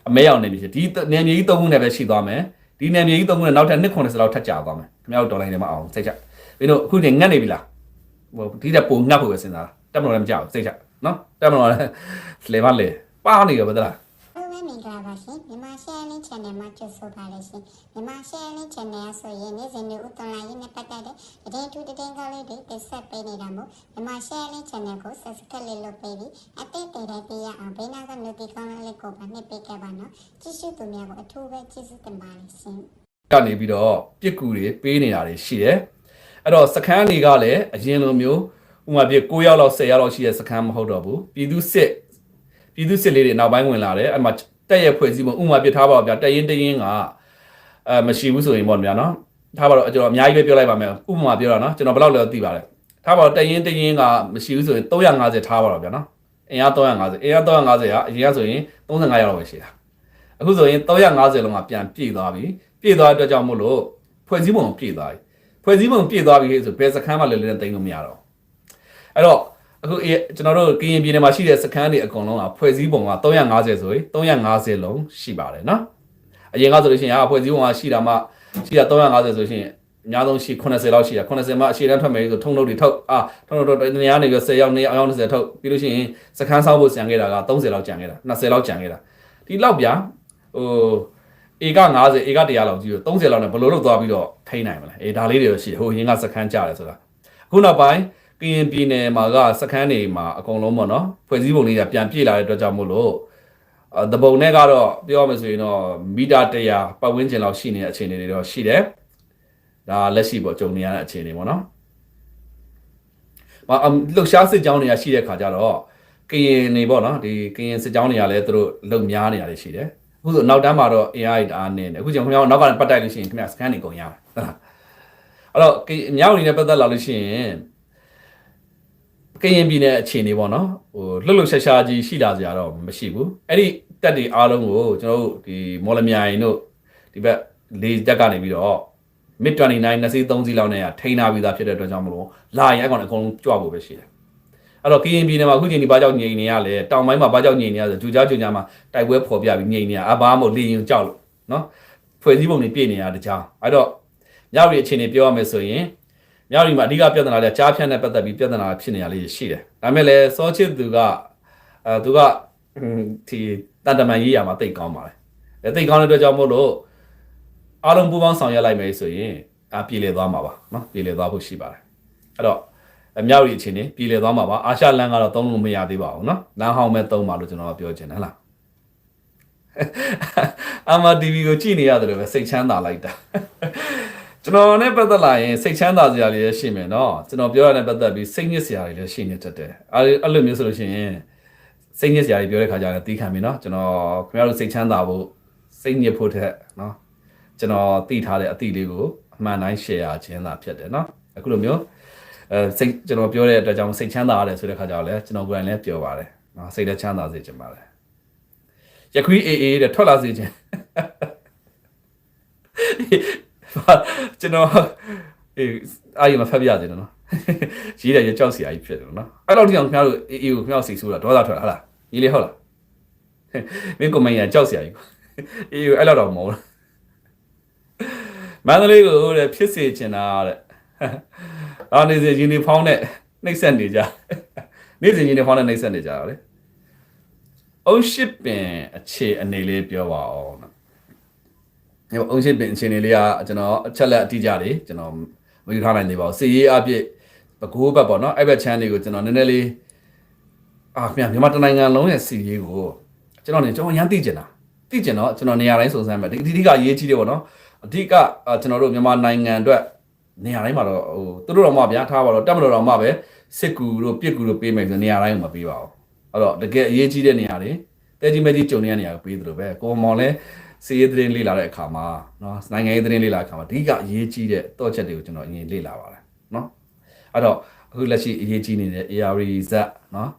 အမဲအောင်နေပြီဒီနေမြေကြီး3ခုနဲ့ပဲရှိသွားမယ်ဒီနေမြေကြီး3ခုနဲ့နောက်ထပ်290လောက်ထပ်ကြာသွားမယ်ခင်ဗျားတို့ဒေါ်လာနေမှာအောင်စိတ်ချမင်းတို့အခုနေငတ်နေပြီလားဟိုဒီတက်ပုံငတ်ဖို့ပဲစဉ်းစားတက်မလို့လည်းမကြောက်စိတ်ချနော်တက်မလို့လည်းလေမလေပါနေရောဗလားမင်္ဂလာပါရှင်မြန်မာ sharing channel မှာကြိုဆိုပါရရှင်မြန်မာ sharing channel ဆိုရင်နေ့စဉ်နေ့ဥသွန်လိုင်းရေးနဲ့ပတ်သက်တဲ့သတင်းထူးသတင်းကောင်းလေးတွေတင်ဆက်ပေးနေတာမို့မြန်မာ sharing channel ကို subscribe လုပ်ပေးပြီးအသစ်တွေတည်းရအောင်ဘေးနားက notification လေးကိုပါနှိပ်ပေးခဲ့ပါနော်ကြည့်ရှုသူများကိုအထူးပဲကျေးဇူးတင်ပါတယ်ရှင်ကနေပြီးတော့ပြစ်ကူတွေပေးနေတာတွေရှိတယ်အဲ့တော့စခန်းတွေကလည်းအရင်လိုမျိုးဥပမာပြ9ရောက်လောက်10ရောက်လောက်ရှိတဲ့စခန်းမဟုတ်တော့ဘူးပြည်သူစစ်လေးတွေနောက်ပိုင်းဝင်လာတယ်အဲ့မှာတက်ရဖွဲ့စည်းပုံဥမာပြထားပါဗျာတက်ရင်ကမရှိဘူးဆိုရင်ပေါ့ဗျာနော်ထားပါတော့ကျွန်တော်အများကြီးပဲပြောလိုက်ပါမယ်ဥပမာပြောတာနော်ကျွန်တော်ဘယ်လောက်လဲသိပါတယ်ထားပါတော့တက်ရင်ကမရှိဘူးဆိုရင်350ထားပါတော့ဗျာနော်အင်အား350ကအရင်ကဆိုရင်35ရောက်လောက်ပဲရှိတာအခုဆိုရင်350လုံးကပြန်ပြည့်သွားပြီပြည့်သွားတဲ့အတွက်ကြောင့်မို့လို့ဖွဲ့စည်းပုံပြည့်သွားပြီဖွဲ့စည်းပုံပြည့်သွားပြီဆိုဘယ်စခန်းမှလည်းလည်းတင်လို့မရတော့အဲ့တော့အခုကျွန်တော်တို့ကရင်ပြည်နယ်မှာရှိတဲ့စခန်းတွေအကုန်လုံးကဖွဲ့စည်းပုံက350ဆိုရင်350လုံးရှိပါတယ်နော်အရင်ကဆိုလို့ရှိရင်ဖွဲ့စည်းပုံကရှိတာ350ဆိုရှင်အများဆုံးရှိ80လောက်ရှိတာ80မှာအရှိတန်းထွက်မယ်ဆိုထုံထုတ်တွေထုတ်ထုံထုတ်နေရာနေပြီး10ရောက်2ရောက်20ထုတ်ပြီးလို့ရှိရင်စခန်းဆောက်ဖို့ကြံခဲ့တာက30လောက်ကြံခဲ့တာ20လောက်ကြံခဲ့တာဒီလောက်ဗျာဟိုဧက50ဧက100လောက်ကြီးတော့30လောက်နဲ့ဘယ်လိုလုပ်သွားပြီးတော့ထိန်းနိုင်မလဲဒါလေးတွေရှိဟိုရင်းကစခန်းကြတယ်ဆိုတာအခုနောက်ပိုင်းကရင်ပြည်နယ်မှာကစခန်းတွေမှာအကုန်လုံးပေါ့နော်ဖွဲ့စည်းပုံလေးကပြန်ပြည့်လာတဲ့အတွက်ကြောင့်မို့လို့တပုံနဲ့ကတော့ပြောရမယ်ဆိုရင်တော့မီတာ100ပတ်ဝန်းကျင်လောက်ရှိနေတဲ့အခြေအနေတွေတော့ရှိတယ်ဒါလက်ရှိပေါ့ကြုံနေရတဲ့အခြေအနေပေါ့နော်လှုပ်ရှားစစ်ကြောင်းတွေကရှိတဲ့ခါကျတော့ကရင်နေပေါ့နော်ဒီကရင်စစ်ကြောင်းတွေကလည်းသူတို့လုံများနေရတယ်ရှိတယ်အခုဆိုနောက်တန်းမှာတော့ AI တအားနေတယ်အခုကျွန်တော်နောက်ကနေပတ်တိုက်လို့ရှိရင်ခင်ဗျစကန်နေကုန်ရတယ်အဲ့တော့မြောက်အနေနဲ့ပတ်သက်လာလို့ရှိရင်ကရင်ပြည်နယ်အခြေအနေပေါ့နော်ဟိုလှုပ်ရှားကြီးရှိလာကြတော့မရှိဘူးအဲ့ဒီတက်တွေအားလုံးကိုကျွန်တော်တို့ဒီမော်လမြိုင်တို့ဒီဘက်၄တက်ကနေပြီးတော့ mid 29 23စီလောက်နဲ့ထိန်းထားပြီးသားဖြစ်တဲ့အတွက်ကြောင့်မလို့လာရင်အကောင်အကုန်လုံးကြွဖို့ပဲရှိတယ်အဲ့တော့ကရင်ပြည်နယ်မှာအခုချိန်ဒီဘာကြောင့်ငြိမ်နေရလဲတောင်ပိုင်းမှာဘာကြောင့်ငြိမ်နေရလဲဂျူကြားမှာတိုက်ပွဲဖော်ပြပြီးငြိမ်နေရဘာမှမဟုတ်လေရင်ကြောက်လို့နော်ဖွဲ့စည်းပုံတွေပြည့်နေရတဲ့ကြောင်းအဲ့တော့မြောက်ရီအခြေအနေပြောရမယ်ဆိုရင်မြောက်ရီမှာအဓိကပြဿနာလဲကြားဖြတ်နဲ့ပတ်သက်ပြီးပြဿနာဖြစ်နေရလေးရှိတယ်ဒါပေမဲ့လည်းစောချစ်သူကဒီတန်တမန်ရေးရမှာတိတ်ကောင်းပါလေတိတ်ကောင်းတဲ့အတွက်ကြောင့်မို့လို့အားလုံးပူးပေါင်းဆောင်ရွက်လိုက်မယ်ဆိုရင်ပြည်လည်သွားမှာပါနော်ပြည်လည်သွားဖို့ရှိပါတယ်အဲ့တော့မြောက်ရီအခြေအနေပြည်လည်သွားမှာပါအာရှလန်ကတော့သုံးလို့မရသေးပါဘူးနော်လမ်းဟောင်းမဲ့သုံးပါလို့ကျွန်တော်ပြောချင်တယ်ဟလားအမတီဗီကိုကြည့်နေရတယ်လို့ပဲစိတ်ချမ်းသာလိုက်တာကျွန်တော်နဲ့ပတ်သက်လာရင်စိတ်ချမ်းသာစရာတွေလည်းရှိမယ်နော်ကျွန်တော်ပြောရတဲ့ပတ်သက်ပြီးစိတ်ညစ်စရာတွေလည်းရှိနေတတ်တယ်အဲ့လိုမျိုးဆိုလို့ရှိရင်စိတ်ညစ်စရာတွေပြောတဲ့ခါကျရင်တီးခံပြီနော်ကျွန်တော်ခင်ဗျားတို့စိတ်ချမ်းသာဖို့စိတ်ညစ်ဖို့ထက်နော်ကျွန်တော်သိထားတဲ့အသည့်လေးကိုအမှန်တိုင်း share ခြင်းသာဖြစ်တယ်နော်အခုလိုမျိုးစိတ်ကျွန်တော်ပြောတဲ့အတွက်ကြောင့်စိတ်ချမ်းသာရတယ်ဆိုတဲ့ခါကျတော့လည်းကျွန်တော်ကိုယ်တိုင်လည်းပြောပါတယ်နော်စိတ်လည်းချမ်းသာစေချင်ပါတယ်ရခွေးအေးအေးတဲ့ထွက်လာစေချင်ကျွန်တော်အားရမဖက်ပြရတယ်နော်ရေးတယ်ရကြောက်စရာကြီးဖြစ်တယ်နော်အဲ့တော့ဒီအောင်ခင်ဗျားတို့အေးကိုခင်ဗျားတို့စိတ်ဆိုးတာဒေါသထွက်လာဟုတ်လားရေးလေဟုတ်လားမင်းကွန်မန့်ရကြောက်စရာကြီးအေးကိုအဲ့တော့မဟုတ်လားမန္တလေးကိုတဲ့ဖြစ်စေချင်တာတဲ့နေစဉ်ချင်းတွေဖောင်းနဲ့နှိမ့်ဆက်နေကြနေစဉ်ချင်းတွေဖောင်းနဲ့နှိမ့်ဆက်နေကြတာလေအုံရှစ်ပင်အခြေအနေလေးပြောပါအောင်နော်အုံရှစ်ပင်အခြေအနေလေးကကျွန်တော်အချက်လက်အတိအကျတွေကျွန်တော်မယူထားနိုင်သေးပါဘူးစီရေးအပြည့်ပကိုးဘက်ပေါ့နော်အဲ့ဘက်ချမ်းလေးကိုကျွန်တော်နည်းနည်းလေးမြန်မာတနိုင်ငံလုံးရဲ့စီရေးကိုကျွန်တော်ရမ်းသိကျင်တော့ကျွန်တော်နေရာတိုင်းစုံစမ်းမယ်ဒီအဓိကအရေးကြီးတယ်ပေါ့နော်အဓိကကျွန်တော်တို့မြန်မာနိုင်ငံအတွက်နေရာတိုင်းမှာတော့ဟိုသူတို့တော့မှဗျာထားပါတော့တက်မတော်တော့မှပဲစစ်ကူတို့ပြစ်ကူတို့ပေးမယ်ဆိုနေရာတိုင်းကိုမပေးပါဘူးအဲ့တော့တကယ်အရေးကြီးတဲ့နေရာတွေတဲကြီးမဲကြီးကြုံနေတဲ့နေရာကိုပေးသလိုပဲကိုမောင်လဲစီးရေးသတင်းလေ့လာတဲ့အခါမှာနော်နိုင်ငံရေးသတင်းလေ့လာတဲ့အခါမှာအဓိကအရေးကြီးတဲ့တော့ချက်တွေကိုကျွန်တော်အရင်လေ့လာပါတယ်နော်အဲ့တော့အခုလက်ရှိအရေးကြီးနေတဲ့ AR ဇက်နော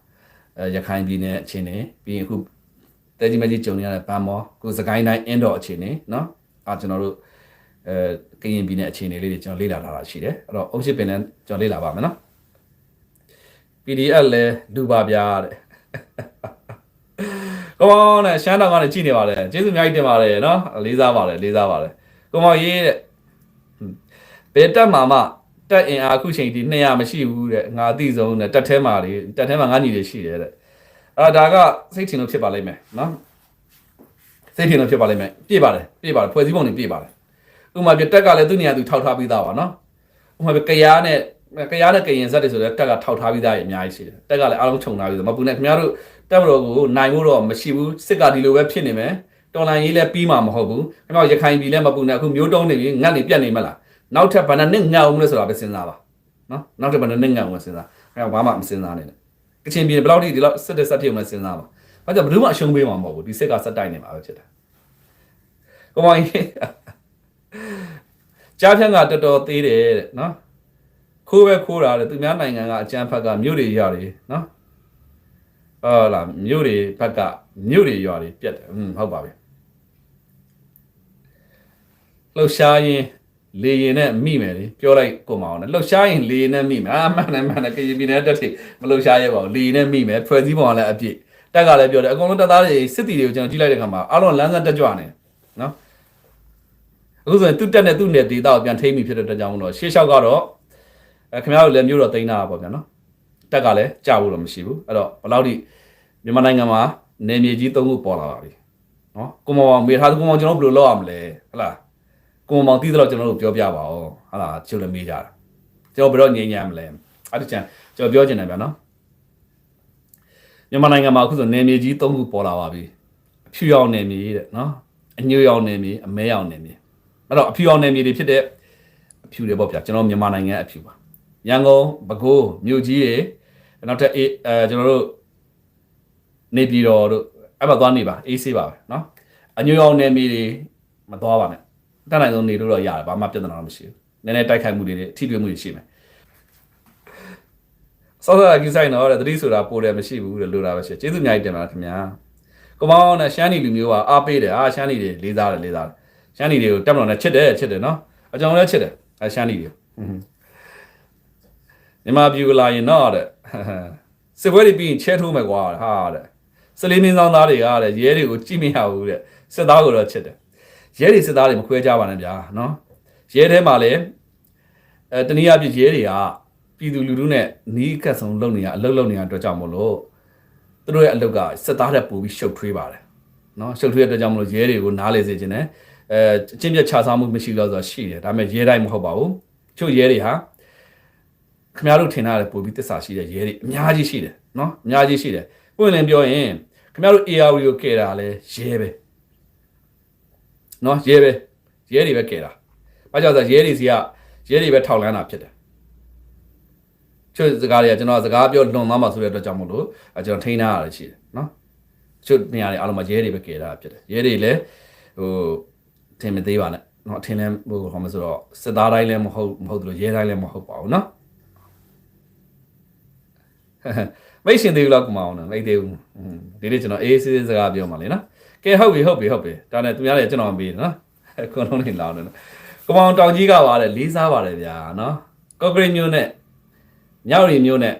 ်ရခိုင်ပြည်နယ်အခြေအနေပြီးရင်အခုတဲကြီးမဲကြီးကြုံနေရတဲ့ဗန်မော်အခုစကိုင်းတိုင်းအင်းတော်အခြေအနေနော်ကျွန်တော်တို့ကရင်ပြည်နယ်အခြေအနေလေးတွေကျွန်တော်လေ့လာထားတာရှိတယ်အဲ့တော့အုပ်ရှစ်ပင်လည်းကျွန်တော်လေ့လာပါမယ်နော် PDF လည်းလူပါဗျာတဲ့ ကိုမောင်နဲ့ရှမ်းတောင်ကနေကြည့်နေပါတယ်ကျေးဇူးအများကြီးတင်ပါတယ်နော်လေးစားပါတယ်ကိုမောင်ရေးတဲ့ဘယ်တက်မှာမှတက်အင်အားအခုချိန်ထိ200မရှိဘူးတဲ့ငါအသိဆုံးတဲ့တက်ထဲမှာငါညီတွေရှိတယ်တဲ့ဒါကစိတ်ထင်လို့ဖြစ်ပါလိမ့်မယ်နော်စိတ်ထင်လို့ဖြစ်ပါလိမ့်မယ်ပြည့်ပါတယ်ဖွဲ့စည်းပုံတွေပြည့်ပါတယ်ဥပမာပြတက်ကလည်းသူ့နေရာသူထောက်ထားပြီးသားပါနော်ဥပမာပြကရားနဲ့ကရင်ဇက်တွေဆိုတော့တက်ကထောက်ထားပြီးသားရအများကြီးရှိတယ်တက်ကလည်းအားလုံးခြုံထားပြီးတော့မပူနဲ့ခင်ဗျားတို့တက်မတော်ကိုနိုင်ဖို့တော့မရှိဘူးစစ်ကဒီလိုပဲဖြစ်နေမယ်တော်လိုင်းရေးလည်းပြီးမှာမဟုတ်ဘူးခင်ဗျားရခိုင်ပြည်လည်းမပူနဲ့အခုမျိုးတုံးနေပြီငတ်နေပြတ်နေမလားနောက်ထပ်ဘယ်နှစ်ငတ်အောင်လဲဆိုတာပဲစဉ်းစားပါနော်နောက်ထပ်ဘယ်နှစ်ငတ်အောင်လဲစဉ်းစားခင်ဗျားဘာမှမစဉ်းစားနဲ့ကချင်ပြည်ဘယ်လောက်ထိဒီလောက်စစ်တဲ့စက်တိအောင်လဲစဉ်းစားပါဘာကြောင့်ဘယ်သူမှအရှုံးပေးမှာမဟုတ်ဘူးဒီစစ်ကစက်တိုက်နေမှာပဲဖြစ်တယ်ကိုမောင်ကြီးကြားဖြန့်ကတော်တော်သေးတယ်တဲ့နော်ခိုးတာတဲ့သူများနိုင်ငံကအကြမ်းဖက်ကမြို့တွေရတယ်နော်ဟုတ်လားမြို့တွေဘက်ကမြို့တွေရွာတွေပြတ်တယ်ဟုတ်ပါပြီလှုပ်ရှားရင်လေရင်နဲ့မိမယ်လေပြောလိုက်ကိုမအောင်နဲ့လှုပ်ရှားရင်လေရင်နဲ့မိမယ်မှန်တယ်ကရင်ပြည်နယ်တက်ထိမလှုပ်ရှားရပါဘူးလေရင်နဲ့မိမယ်ဖွဲ့စည်းပုံကလည်းအပြည့်တက်ကလည်းပြောတယ်အကုန်လုံးတက်သားတွေစစ်တီတွေကိုကျွန်တော်ကြည့်လိုက်တဲ့ခါမှာအားလုံးလမ်းစတက်ကြွနေနော်အခုဆိုရင်သူ့တက်နဲ့သူ့နယ်ဒေတာကိုပြန်ထိမိဖြစ်တဲ့အတွက်ကြောင့်တော့ရှေ့လျှောက်ကတော့ခင်ဗျားတို့လည်းမျိုးတော့တိန်းတာပါဗျာနော်တက်ကလည်းကြာဖို့တော့မရှိဘူးအဲ့တော့ဘယ်လောက်ထိမြန်မာနိုင်ငံမှာနေမြေကြီး3ခုပေါ်လာပါပြီနော်ကိုမောင်မေထားကိုမောင်ကျွန်တော်ဘယ်လိုလုပ်ရမလဲဟလားကိုမောင်တီးတော့ကျွန်တော်တို့ပြောပြပါဦးဟလားကျုပ်လည်းမေးကြတာကျွန်တော်ဘယ်တော့ငြိမ်းချမ်းမလဲအဲ့ဒီချမ်းကျွန်တော်ပြောချင်တယ်ဗျာနော်မြန်မာနိုင်ငံမှာအခုဆိုနေမြေကြီး3ခုပေါ်လာပါပြီအဖြူရောင်နေမြေတဲ့နော်အညိုရောင်နေမြေအမဲရောင်နေမြေအဲ့တော့အဖြူရောင်နေမြေတွေဖြစ်တဲ့အဖြူတွေပေါ့ဗျာကျွန်တော်မြန်မာနိုင်ငံအဖြူပါရန်ကုန်ပဲခူးမြို့ကြီးတွေနောက်ထပ်ကျွန်တော်တို့နေပြည်တော်တို့အဲ့မှာသွားနေပါအေးဆေးပါပဲเนาะအညိုရောင်နယ်မြေတွေမသွားပါနဲ့တက်နိုင်ဆုံးနေလို့တော့ရတယ်ဘာမှပြဿနာမရှိဘူးနည်းနည်းတိုက်ခိုက်မှုတွေအထိတွေ့မှုတွေရှိမယ်စောစောကကြီးဆိုင်တော့တဲ့သတိဆိုတာပိုတယ်မရှိဘူးတဲ့လို့တာပဲရှိကျေးဇူးအများကြီးတင်ပါခင်ဗျာကိုမောင်နဲ့ရှမ်းနီလူမျိုးကအားပေးတယ်ရှမ်းနီတွေလေးစားတယ်ရှမ်းနီတွေကိုတက်မလို့နဲ့ချစ်တယ်เนาะအကြောင်းလည်းချစ်တယ်ရှမ်းနီတွေမြန်မာပြည်လာရင်တော့တဲ့စစ်ပွဲတွေပြီးရင်ချဲထိုးမယ်ကွာဟာတဲ့စလေးမင်းဆောင်သားတွေကတဲ့ရဲတွေကိုကြည့်မရဘူးတဲ့စစ်သားကိုတော့ချစ်တယ်ရဲတွေစစ်သားတွေမခွဲကြပါနဲ့ဗျာနော်ရဲထဲမှာလည်းတနည်းအားဖြင့်ရဲတွေကပြည်သူလူထုနဲ့နီးကပ်ဆုံးလုပ်နေရအလုပ်လုပ်နေရအတွက်ကြောင့်မို့လို့သူတို့ရဲ့အလုပ်ကစစ်သားတဲ့ပို့ပြီးရှုပ်ထွေးပါတယ်နော်ရှုပ်ထွေးတဲ့အတွက်ကြောင့်မို့လို့ရဲတွေကိုနားလေစေခြင်းနဲ့အချင်းပြတ်ခြားစားမှုမရှိတော့ဆိုတာရှိတယ်ဒါပေမဲ့ရဲတိုင်းမဟုတ်ပါဘူးချို့ရဲတွေဟာခင်ဗျားတို့ထင်ထားတဲ့ပို့ပြီးတစ္ဆာရှိတဲ့ရဲတွေအများကြီးရှိတယ်နော်အများကြီးရှိတယ်ပွင့်လင်းပြောရင်ခင်ဗျားတို့ AR ကိုကဲတာလဲရဲပဲနော်ရဲတွေပဲကဲတာဘာကြောင့်လဲရဲတွေစီကရဲတွေပဲထောက်လန်းတာဖြစ်တယ်ချို့စကားတွေကကျွန်တော်စကားပြောလွန်သွားမှဆိုတဲ့အတွက်ကြောင့်မို့လို့ကျွန်တော်ထိန်းထားရတယ်ရှိတယ်နော်ချို့နေရာတွေအားလုံးမှာရဲတွေပဲကဲတာဖြစ်တယ်ရဲတွေလည်းထင်မသေးပါနဲ့နော်ထင်လဲဟိုခေါ်မဆိုတော့စစ်သားတိုင်းလည်းမဟုတ်ဘူးလို့ရဲတိုင်းလည်းမဟုတ်ပါဘူးနော်မိတ်ရှင်သေးဘူးလားကမအောင်နော်မိတ်သေးဘူးဒီနေ့ကျွန်တော်အေးဆေးစကားပြောမှလေနော်ကဲဟုတ်ပြီဒါနဲ့သူများလည်းကျွန်တော်မေးတယ်နော်ခုလုံးနေလောင်းတယ်နော်ကမအောင်တောင်ကြီးကပါတယ်လေးစားပါတယ်ဗျာနော်ကော့ဂရိတ်မျိုးနဲ့မြောက်ရီမျိုးနဲ့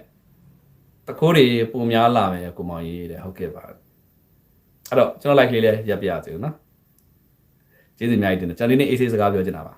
တခိုးတွေပုံများလာမယ်ကမအောင်ရေးတယ်ဟုတ်ကဲ့ပါအဲ့တော့ကျွန်တော် like လေးလည်းရပ်ပြရစီနော်ကျေးဇူးအများကြီးတင်တယ်ကျွန်တော်ဒီနေ့အေးဆေးစကားပြောချင်တာပါ